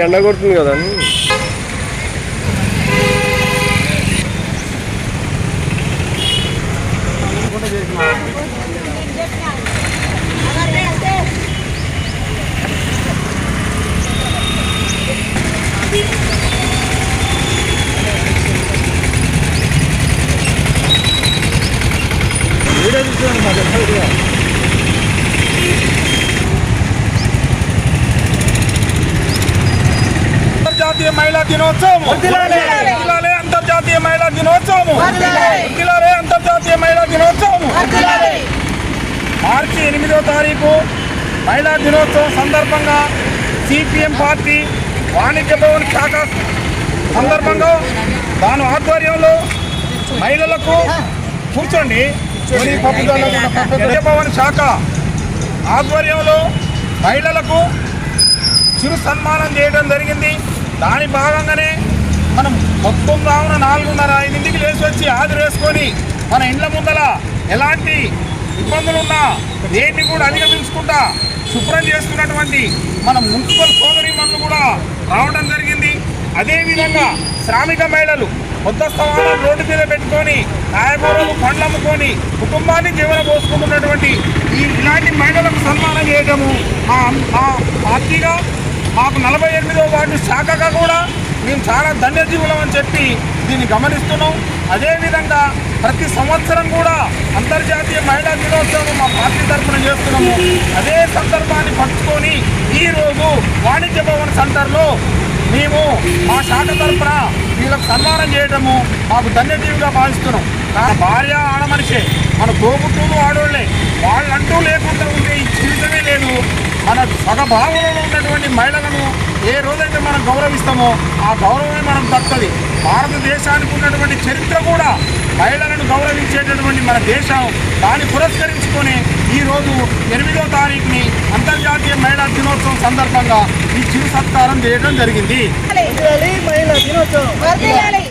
ఎండ కొడుతుంది కదా అంతర్జాతీయ మహిళా దినోత్సవం అంతర్జాతీయ మహిళా దినోత్సవం అంతర్జాతీయ మహిళా దినోత్సవం మార్చి 8వ తారీఖు మహిళా దినోత్సవం సందర్భంగా సిపిఎం పార్టీ వాణిజ్య భవన్ శాఖ సందర్భంగా దాని ఆధ్వర్యంలో మహిళలకు కూర్చోండి వాణిజ్య భవన్ శాఖ ఆధ్వర్యంలో మహిళలకు చిరు సన్మానం చేయడం జరిగింది. దాని భాగంగానే మనం మొత్తం రావున 4:30-5 లేచి వచ్చి హాజరేసుకొని మన ఇండ్ల ముందల ఎలాంటి ఇబ్బందులున్నా దేన్ని కూడా అధిగమించుకుంటా శుభ్రం చేసుకున్నటువంటి మన మున్సిపల్ సోదరీమణులు కూడా రావడం జరిగింది. అదేవిధంగా శ్రామిక మహిళలు కొత్త స్థానాలు రోడ్డు మీద పెట్టుకొని కాయగూరలు పండ్లు అమ్ముకొని కుటుంబాన్ని జీవన పోసుకుంటున్నటువంటి ఇలాంటి మహిళలకు సన్మానం చేయడము మా పార్టీగా మాకు 48వ వార్డు శాఖగా కూడా మేము చాలా ధన్యజీవులం అని చెప్పి దీన్ని గమనిస్తున్నాం. అదేవిధంగా ప్రతి సంవత్సరం కూడా అంతర్జాతీయ మహిళా దినోత్సవం మా పార్టీ తరఫున చేస్తున్నాము. అదే సందర్భాన్ని పంచుకొని ఈరోజు వాణిజ్య భవన్ సెంటర్లో మేము మా శాఖ తరఫున వీళ్ళకు సన్మానం చేయడము మాకు ధన్యజీవిగా భావిస్తున్నాం. భార్య ఆడమనిషే మన తోబుట్టులు ఆడోళ్ళే, వాళ్ళంటూ లేకుండా ఉంటే ఈ జీవితమే లేదు. మన సగభావంలో ఉన్నటువంటి మహిళలను ఏ రోజైతే మనం గౌరవిస్తామో ఆ గౌరవమే మనం దక్కుతుంది. భారతదేశానికి ఉన్నటువంటి చరిత్ర కూడా మహిళలను గౌరవించేటటువంటి మన దేశం. దాన్ని పురస్కరించుకొని ఈరోజు 8వ తారీఖుని అంతర్జాతీయ మహిళా దినోత్సవం సందర్భంగా ఈ చిరు సత్కారం చేయడం జరిగింది. మహిళా దినోత్సవం